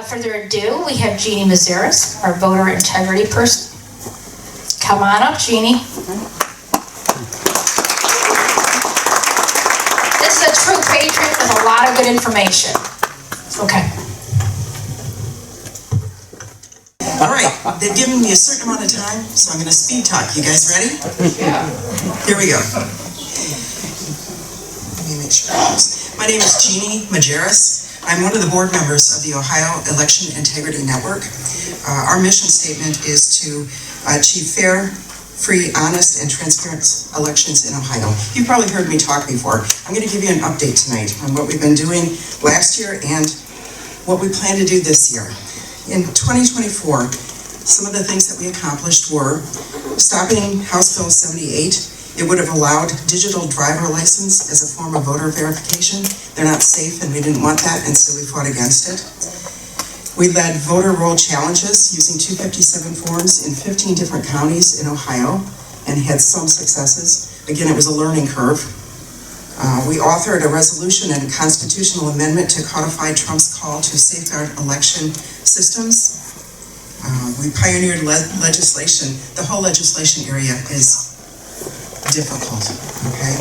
Without further ado, we have Jeanne Majerus, our voter integrity person. Come on up, Jeanne. This is a true patriot with a lot of good information. Okay. All right, they've given me a certain amount of time, so I'm going to speed talk. You guys ready? Yeah. Here we go. Let me make sure. My name is Jeanne Majerus. I'm one of the board members of the Ohio Election Integrity Network. Our mission statement is to achieve fair, free, honest, and transparent elections in Ohio. You've probably heard me talk before. I'm going to give you an update tonight on what we've been doing last year and what we plan to do this year. In 2024, some of the things that we accomplished were stopping House Bill 78. It would have allowed digital driver license as a form of voter verification. They're not safe and we didn't want that, and so we fought against it. We led voter roll challenges using 257 forms in 15 different counties in Ohio and had some successes. Again, it was a learning curve. We authored a resolution and a constitutional amendment to codify Trump's call to safeguard election systems. We pioneered legislation. The whole legislation area is difficult, okay?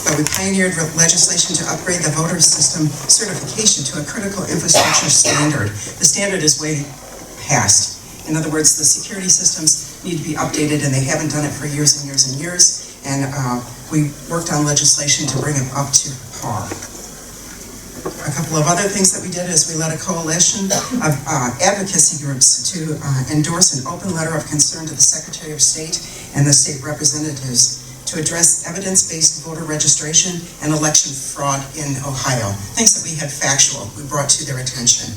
But we pioneered legislation to upgrade the voter system certification to a critical infrastructure standard. The standard is way past. In other words, the security systems need to be updated, and they haven't done it for years and years and years. And we worked on legislation to bring it up to par. A couple of other things that we did is we led a coalition of advocacy groups to endorse an open letter of concern to the Secretary of State and the state representatives to address evidence-based voter registration and election fraud in Ohio. Things that we had factual, we brought to their attention.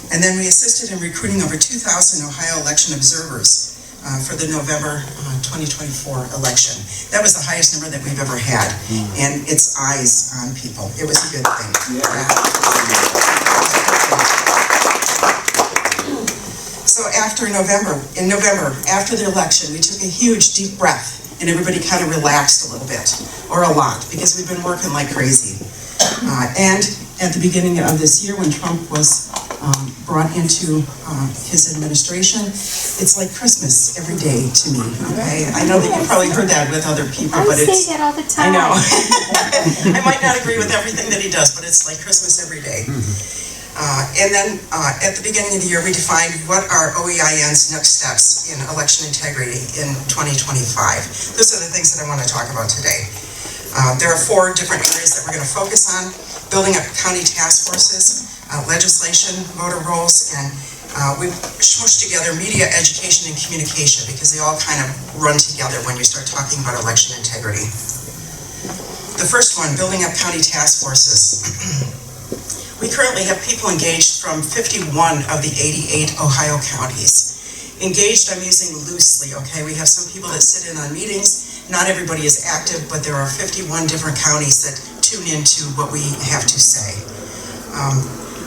And then we assisted in recruiting over 2,000 Ohio election observers for the November 2024 election. That was the highest number that we've ever had, and it's eyes on people. It was a good thing. Yeah. So in November, after the election, we took a huge deep breath, and everybody kind of relaxed a little bit, or a lot, because we've been working like crazy. And at the beginning of this year, when Trump was brought into his administration, it's like Christmas every day to me, okay? I know that you probably heard that with other people, but it's... I say that all the time. I know. I might not agree with everything that he does, but it's like Christmas every day. And then at the beginning of the year, we defined what are OEIN's next steps in election integrity in 2025. Those are the things that I want to talk about today. There are 4 different areas that we're going to focus on: building up county task forces, legislation, voter rolls, and we smushed together media, education, and communication because they all kind of run together when you start talking about election integrity. The first one, building up county task forces. We currently have people engaged from 51 of the 88 Ohio counties. Engaged, I'm using loosely, okay? We have some people that sit in on meetings. Not everybody is active, but there are 51 different counties that tune into what we have to say.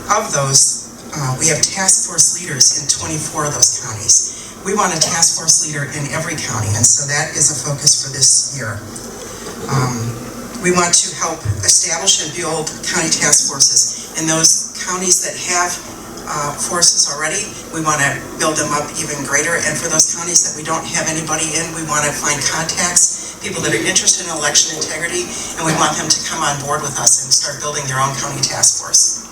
Of those, we have task force leaders in 24 of those counties. We want a task force leader in every county, and so that is a focus for this year. We want to help establish and build county task forces. In those counties that have forces already, we want to build them up even greater. And for those counties that we don't have anybody in, we want to find contacts, people that are interested in election integrity, and we want them to come on board with us and start building their own county task force.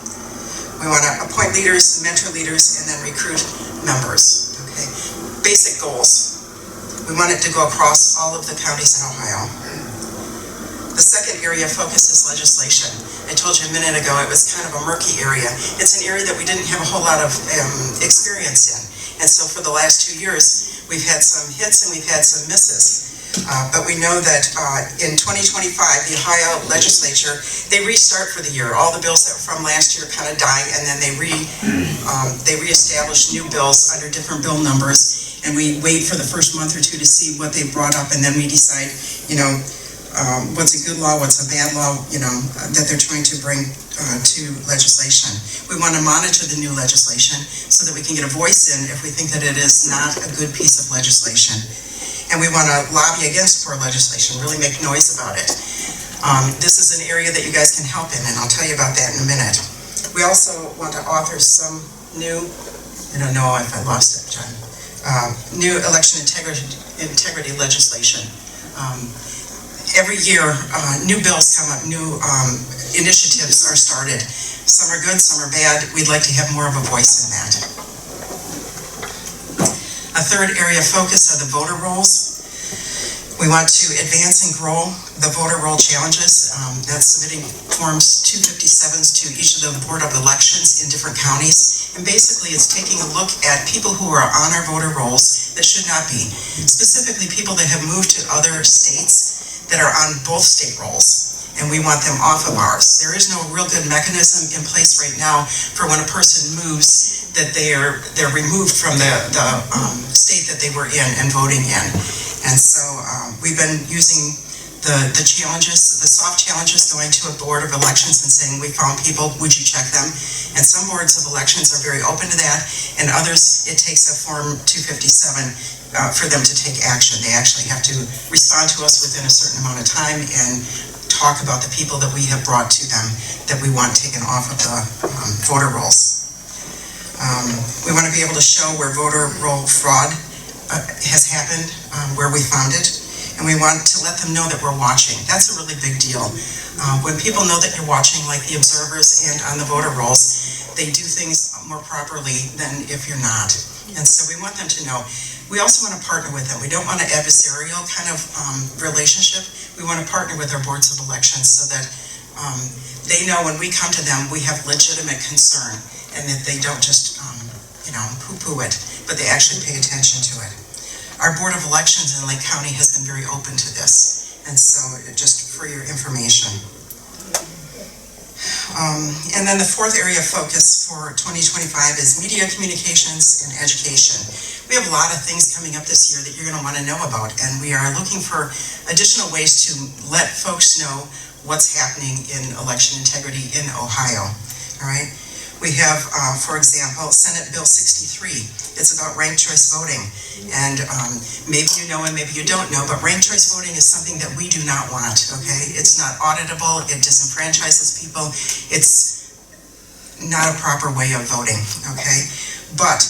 We want to appoint leaders, mentor leaders, and then recruit members. Okay. Basic goals. We want it to go across all of the counties in Ohio. The second area of focus is legislation. I told you a minute ago it was kind of a murky area. It's an area that we didn't have a whole lot of experience in. And so for the last 2 years, we've had some hits and we've had some misses. But we know that in 2025, the Ohio legislature, they restart for the year. All the bills that were from last year kind of die, and then they reestablish new bills under different bill numbers. And we wait for the first month or 2 to see what they brought up, and then we decide, what's a good law, what's a bad law, that they're trying to bring to legislation. We want to monitor the new legislation so that we can get a voice in if we think that it is not a good piece of legislation. And we want to lobby against poor legislation, really make noise about it. This is an area that you guys can help in, and I'll tell you about that in a minute. We also want to author some new, I don't know if I lost it, John, new election integrity legislation. Every year, new bills come up, new initiatives are started. Some are good, some are bad. We'd like to have more of a voice in that. A third area of focus are the voter rolls. We want to advance and grow the voter roll challenges. That's submitting forms 257s to each of the Board of Elections in different counties. And basically, it's taking a look at people who are on our voter rolls that should not be. Specifically, people that have moved to other states that are on both state rolls, and we want them off of ours. There is no real good mechanism in place right now for when a person moves that they're removed from the state that they were in and voting in. And so we've been using the challenges, the soft challenges, going to a Board of Elections and saying, we found people, would you check them? And some boards of elections are very open to that, and others, it takes a Form 257 for them to take action. They actually have to respond to us within a certain amount of time and talk about the people that we have brought to them that we want taken off of the voter rolls. We want to be able to show where voter roll fraud has happened, where we found it, and we want to let them know that we're watching. That's a really big deal. When people know that you're watching, like the observers and on the voter rolls, they do things more properly than if you're not. And so we want them to know. We also want to partner with them. We don't want an adversarial kind of relationship. We want to partner with our boards of elections so that they know when we come to them, we have legitimate concern and that they don't just, poo-poo it, but they actually pay attention to it. Our Board of Elections in Lake County has been very open to this, and so just for your information. And then the fourth area of focus for 2025 is media communications and education. We have a lot of things coming up this year that you're going to want to know about, and we are looking for additional ways to let folks know what's happening in election integrity in Ohio. All right. We have, for example, Senate Bill 63. It's about ranked choice voting. And maybe you know and maybe you don't know, but ranked choice voting is something that we do not want, okay? It's not auditable, it disenfranchises people, it's not a proper way of voting, okay? But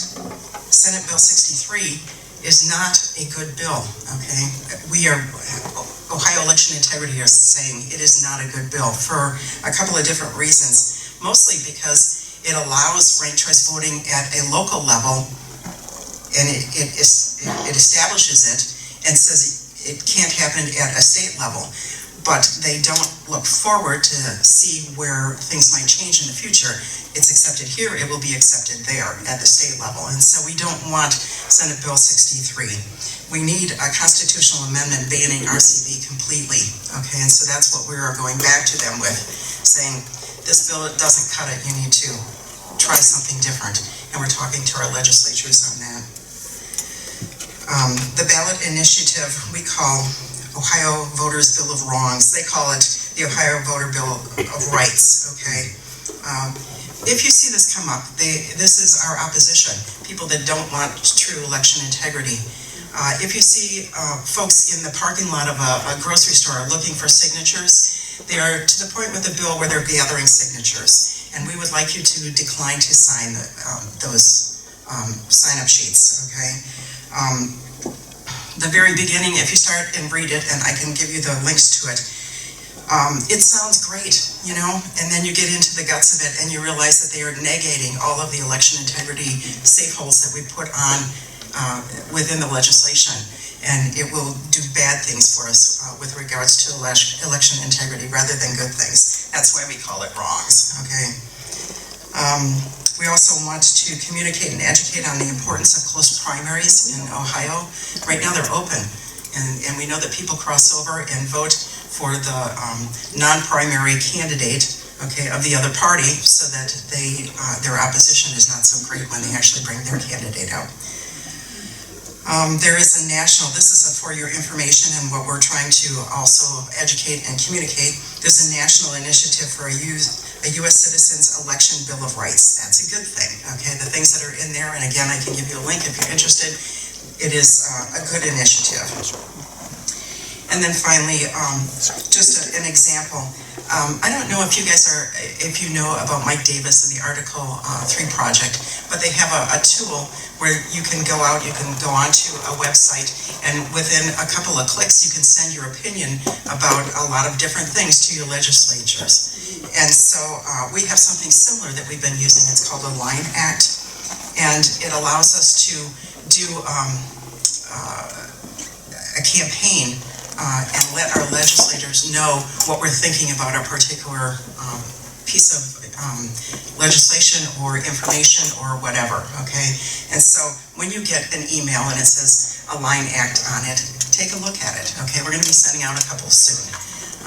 Senate Bill 63 is not a good bill, okay? Ohio Election Integrity is saying it is not a good bill for a couple of different reasons. Mostly because it allows ranked choice voting at a local level, and it establishes it and says it can't happen at a state level. But they don't look forward to see where things might change in the future. It's accepted here, it will be accepted there at the state level. And so we don't want Senate Bill 63. We need a constitutional amendment banning RCV completely, okay? And so that's what we're going back to them with, saying this bill doesn't cut it, you need to try something different. And we're talking to our legislatures on that. The ballot initiative we call Ohio Voters Bill of Wrongs. They call it the Ohio Voter Bill of Rights, okay? If you see this come up, this is our opposition, people that don't want true election integrity. If you see folks in the parking lot of a grocery store looking for signatures, they are to the point with the bill where they're gathering signatures. And we would like you to decline to sign those sign-up sheets, okay? The very beginning, if you start and read it, and I can give you the links to it, it sounds great, you know, and then you get into the guts of it and you realize that they are negating all of the election integrity safe holes that we put on within the legislation, and it will do bad things for us with regards to election integrity rather than good things. That's why we call it wrongs, okay? We also want to communicate and educate on the importance of close primaries in Ohio. Right now they're open, and we know that people cross over and vote for the non-primary candidate, okay, of the other party, so that their opposition is not so great when they actually bring their candidate out. There is a national, this is for your information and what we're trying to also educate and communicate. There's a national initiative for a U.S. Citizens Election Bill of Rights. That's a good thing, okay? The things that are in there, and again, I can give you a link if you're interested. It is a good initiative. And then finally, just an example. I don't know if you guys if you know about Mike Davis and the Article 3 project, but they have a tool where you can go out, you can go onto a website, and within a couple of clicks, you can send your opinion about a lot of different things to your legislatures. And so we have something similar that we've been using. It's called a Line Act, and it allows us to do a campaign and let our legislators know what we're thinking about a particular piece of legislation or information or whatever, okay? And so when you get an email and it says a Line Act on it, take a look at it, okay? We're going to be sending out a couple soon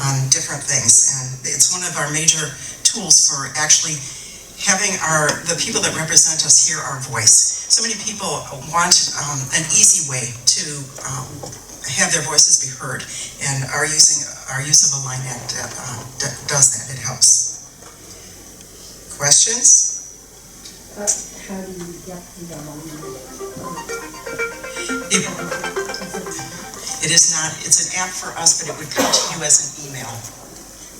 on different things, and it's one of our major tools for actually having the people that represent us hear our voice. So many people want an easy way to have their voices be heard, and our use of a Line Act does that. It helps. Questions? How do you get the Line It is not, it's an app for us, but it would come to you as an email.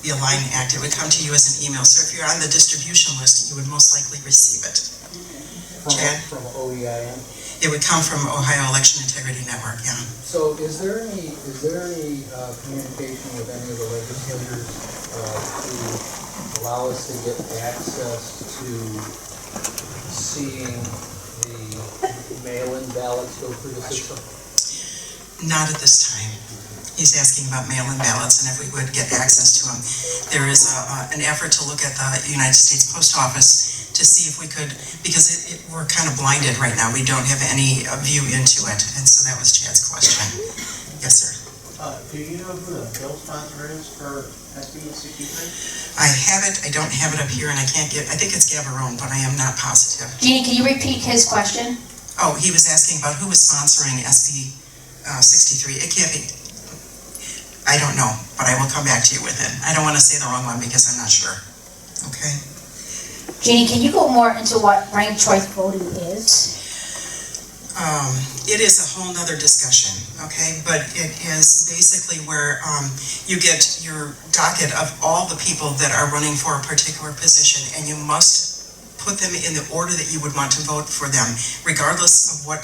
The Align Act, it would come to you as an email. So if you're on the distribution list, you would most likely receive it. Chad? From OEIN? It would come from Ohio Election Integrity Network, yeah. So is there any communication with any of the legislators to allow us to get access to seeing the mail-in ballots go through the system? Not at this time. He's asking about mail-in ballots and if we would get access to them. There is an effort to look at the United States Post Office to see if we could, because we're kind of blinded right now. We don't have any view into it, and so that was Chad's question. Yes, sir. Do you know who the bill sponsor is for SB 63? I have it. I don't have it up here, and I can't get. I think it's Gavarone, but I am not positive. Jeannie, can you repeat his question? Oh, he was asking about who was sponsoring SB 63. It can't be. I don't know, but I will come back to you with it. I don't want to say the wrong one because I'm not sure. Okay. Jeannie, can you go more into what ranked choice voting is? It is a whole nother discussion, okay? But it is basically where you get your docket of all the people that are running for a particular position, and you must put them in the order that you would want to vote for them, regardless of what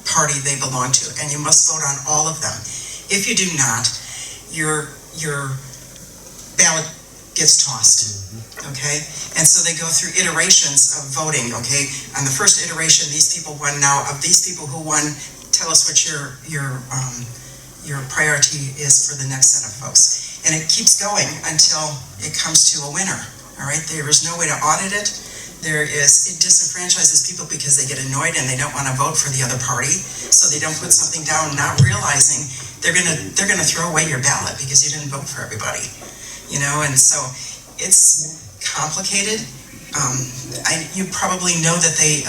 party they belong to, and you must vote on all of them. If you do not, your ballot gets tossed, okay? And so they go through iterations of voting, okay? On the first iteration, these people won. Now, of these people who won, tell us what your priority is for the next set of folks. And it keeps going until it comes to a winner, all right? There is no way to audit it. It disenfranchises people because they get annoyed and they don't want to vote for the other party, so they don't put something down, not realizing they're gonna throw away your ballot because you didn't vote for everybody, you know. And so it's complicated. You probably know that they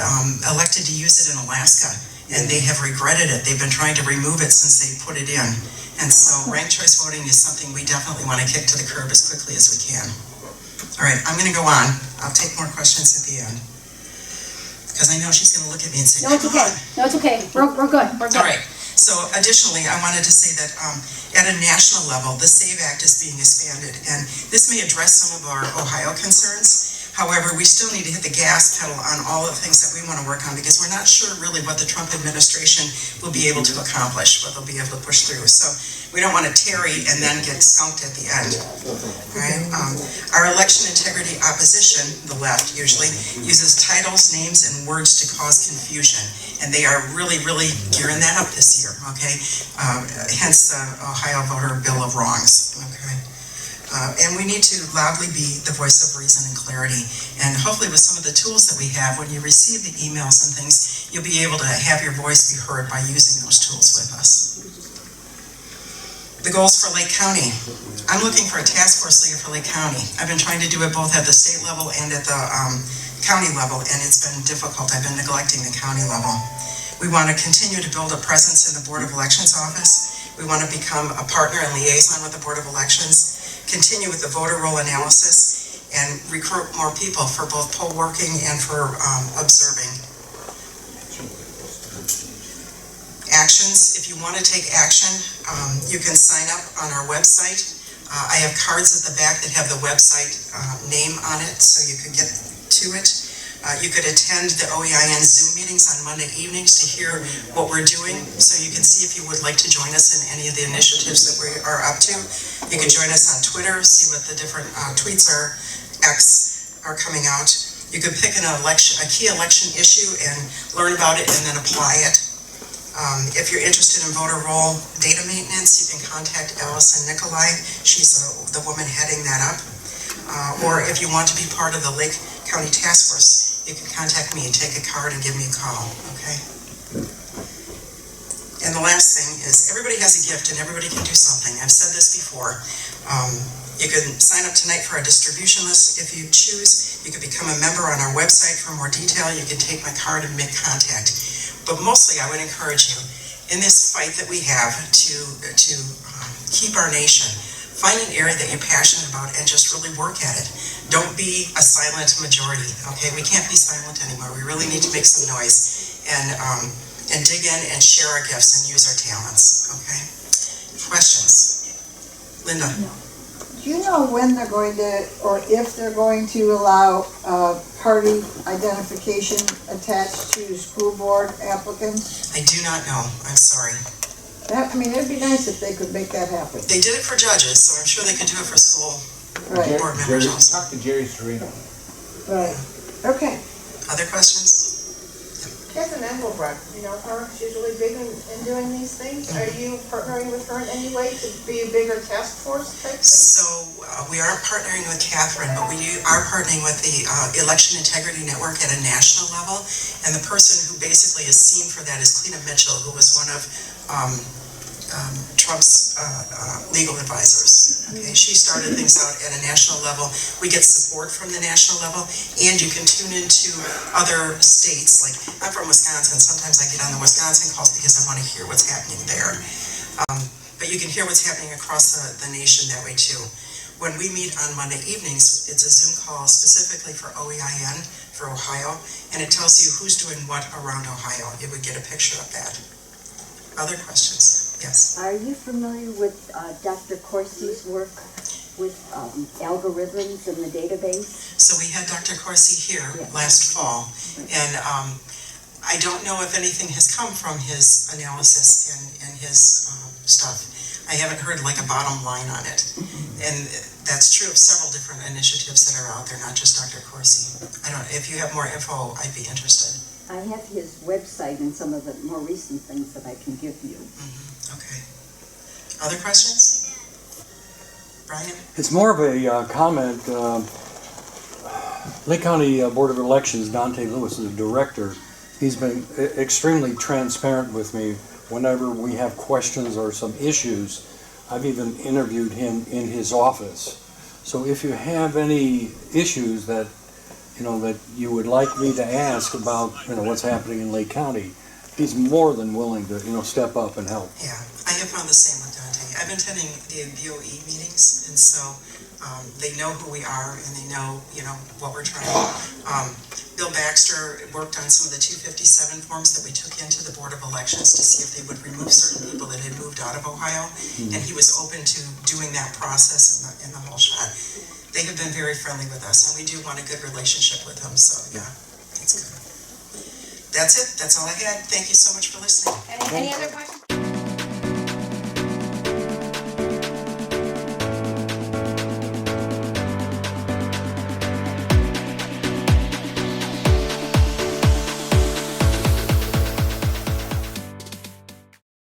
elected to use it in Alaska, and they have regretted it. They've been trying to remove it since they put it in. And so ranked choice voting is something we definitely want to kick to the curb as quickly as we can. All right, I'm going to go on. I'll take more questions at the end, because I know she's going to look at me and say, No, it's okay. No, it's okay. We're good. We're good. all right. So additionally, I wanted to say that at a national level, the SAVE Act is being expanded, and this may address some of our Ohio concerns. However, we still need to hit the gas pedal on all of the things that we want to work on, because we're not sure really what the Trump administration will be able to accomplish, what they'll be able to push through. So we don't want to tarry and then get skunked at the end. Right? Our election integrity opposition, the left usually, uses titles, names, and words to cause confusion. And they are really, really gearing that up this year, okay? Hence the Ohio Voter Bill of Wrongs, okay? And we need to loudly be the voice of reason and clarity. And hopefully with some of the tools that we have, when you receive the emails and things, you'll be able to have your voice be heard by using those tools with us. The goals for Lake County. I'm looking for a task force leader for Lake County. I've been trying to do it both at the state level and at the county level, and it's been difficult. I've been neglecting the county level. We want to continue to build a presence in the Board of Elections office. We want to become a partner and liaison with the Board of Elections, continue with the voter roll analysis, and recruit more people for both poll working and for observing. Actions, if you want to take action, You can sign up on our website. I have cards at the back that have the website name on it, so you could get to it. You could attend the OEIN Zoom meetings on Monday evenings to hear what we're doing, so you can see if you would like to join us in any of the initiatives that we are up to. You can join us on Twitter, see what the different tweets are, X are coming out. You could pick a key election issue and learn about it and then apply it. If you're interested in voter roll data maintenance, you can contact Allison Nicolai. She's the woman heading that up. Or if you want to be part of the Lake County Task Force, you can contact me and take a card and give me a call, okay? And the last thing is, everybody has a gift and everybody can do something. I've said this before. You can sign up tonight for our distribution list if you choose. You can become a member on our website for more detail. You can take my card and make contact. But mostly, I would encourage you, in this fight that we have to keep our nation, find an area that you're passionate about and just really work at it. Don't be a silent majority, okay? We can't be silent anymore. We really need to make some noise and dig in and share our gifts and use our talents, okay? Questions? Linda? Do you know when they're going to, or if they're going to allow party identification attached to school board applicants? I do not know. I'm sorry. I mean, it'd be nice if they could make that happen. They did it for judges, so I'm sure they could do it for school Right, board members also. Talk to Jerry Serino. right. Okay. Other questions? Catherine Engelbrecht, you know her, she's really big in doing these things. Are you partnering with her in any way to be a bigger task force type thing? So we aren't partnering with Catherine, but we are partnering with the Election Integrity Network at a national level. And the person who basically is seen for that is Cleta Mitchell, who was one of Trump's legal advisors. Okay, she started things out at a national level. We get support from the national level, and you can tune into other states. Like, I'm from Wisconsin. Sometimes I get on the Wisconsin calls because I want to hear what's happening there. But you can hear what's happening across the nation that way too. When we meet on Monday evenings, it's a Zoom call specifically for OEIN, for Ohio, and it tells you who's doing what around Ohio. You would get a picture of that. Other questions? Yes. Are you familiar with Dr. Corsi's work with algorithms in the database? So we had Dr. Corsi here last fall, and I don't know if anything has come from his analysis and his stuff. I haven't heard like a bottom line on it. And that's true of several different initiatives that are out there, not just Dr. Corsi. If you have more info, I'd be interested. I have his website and some of the more recent things that I can give you. Okay. Other questions? Brian? It's more of a comment. Lake County Board of Elections, Dante Lewis is the director. He's been extremely transparent with me whenever we have questions or some issues. I've even interviewed him in his office. So if you have any issues that you would like me to ask about, what's happening in Lake County, he's more than willing to, step up and help. Yeah, I have found the same with Dante. I've been attending the BOE meetings, and so they know who we are and they know, what we're trying. Bill Baxter worked on some of the 257 forms that we took into the Board of Elections to see if they would remove certain people that had moved out of Ohio, and he was open to doing that process in the whole shot. They have been very friendly with us, and we do want a good relationship with them, so yeah, it's good. That's it. That's all I had. Thank you so much for listening. Any other questions?